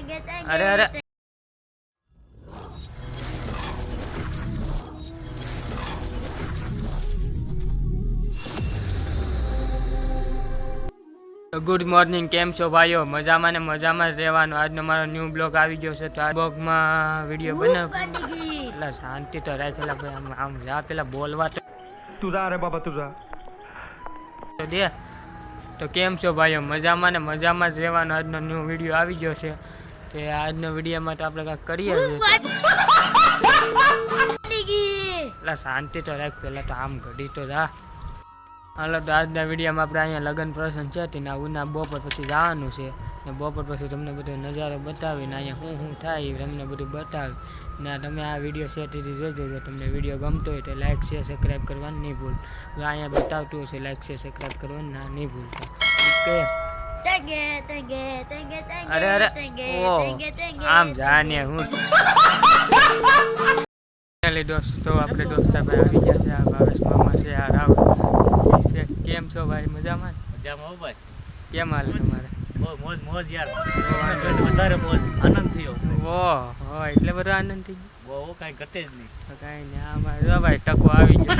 અરે અરે good morning, કેમ છો ભાઈઓ? મજામાં ને મજામાં જ રહેવાનું. આજનો મારો ન્યૂ બ્લોગ આવી ગયો છે. તો આ બ્લોગમાં વિડીયો બનાવ એટલે શાંતિ તો રાખેલા ભાઈ. આમ જા પેલા બોલવા તું જા રે બાબા તું જા તો દે. તો કેમ છો ભાઈઓ? મજામાં ને મજામાં જ રહેવાનું. આજનો ન્યૂ વિડીયો આવી ગયો છે. તો આજનો વિડીયોમાં તો આપણે કાંઈક કરીએ એટલે શાંતિ તો રાખ પેલા. તો આમ ઘડી તો જા. હાલો, તો આજના વિડીયોમાં આપણે અહીંયા લગ્ન પ્રસંગ છે તેના ઉના બપોર પછી જવાનું છે ને બપોર પછી તમને બધો નજારો બતાવીને અહીંયા શું થાય એ તમને બધું બતાવી ને તમે આ વિડીયો સેટથી જોજો. જો તમને વિડીયો ગમતો હોય તો લાઇક શેર સબસ્ક્રાઈબ કરવાનું નહીં ભૂલ. જો અહીંયા બતાવતું હશે લાઇક શેર સબસ્ક્રાઈબ કરવાનું ના નહીં ભૂલતા. અરે અરે ઓ આમ જાને હું દોસ્તો આપણે દોસ્તા ભાઈ આવી ગયા છે. આ ભાવેશ મામા છે, આ રાવ છે. કેમ છો ભાઈ? મજામાં? મજામાં ભાઈ. કેમ હાલે તમારે? મોજ મોજ યાર, વધારે મોજ, આનંદ થયો. ઓહો, એટલે બધો આનંદ થઈ ગયો? બહુ કાંઈ ઘટે જ નહીં. કાંઈ નહીં. આમાં જો ભાઈ ટકો આવી ગયો.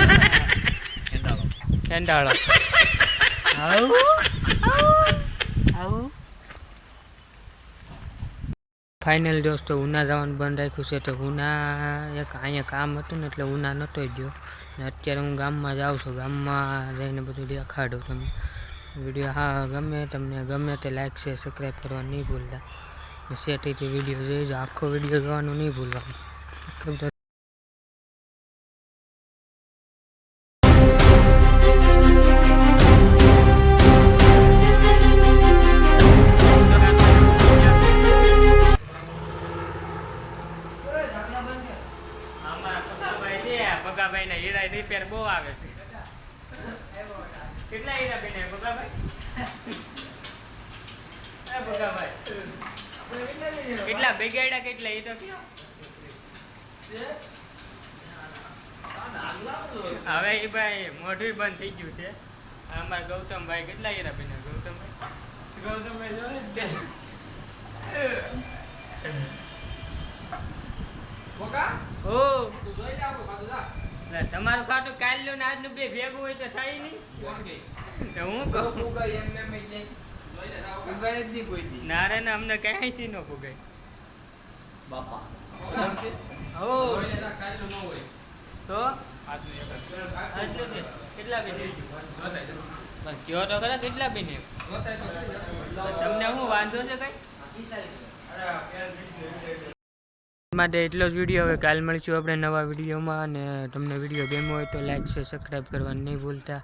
કેંડાળો આવું ફાઇનલ દોસ્તો ઉના જવાનું બંધ રાખ્યું છે. તો ઉના એક અહીંયા કામ હતું ને એટલે ઉના નહોતો ગયો ને અત્યારે હું ગામમાં જાઉં છું. ગામમાં જઈને બધું દેખાડું તમને. વિડીયો હા ગમે તમને ગમે તે લાઈક છે સબસ્ક્રાઈબ કરવાનું નહીં ભૂલતા. સેટીથી વિડીયો જોઈજો. આખો વિડીયો જોવાનું નહીં ભૂલવાનું. પગાભાઈ ના હીરા રિપેર બહુ આવે છે. કેટલા હીરા બને પગાભાઈ? કેટલા બગાડ્યા? કેટલા એ તો હવે એ ભાઈ મોઢું બંધ થઈ ગયું છે. અમારા ગૌતમભાઈ કેટલા હીરા બન્યા? ગૌતમભાઈ જો તમારું ખાતું કાલનું ને આજનું બે ભેગું હોય તો થાય નહીં. હું કહું ના રે ના, અમને કઈ થી ન ફુગાય બાપા. તો કેટલા બી કયો તો ખરા કેટલા બી ને તમને હું વાંધો છે કઈ માટે એટલો જ વિડીયો. હવે કાલ મળીશું આપણે નવા વિડીયોમાં. અને તમને વિડીયો ગમ્યો હોય તો લાઈક છે સબસ્ક્રાઈબ કરવાનું નહીં ભૂલતા.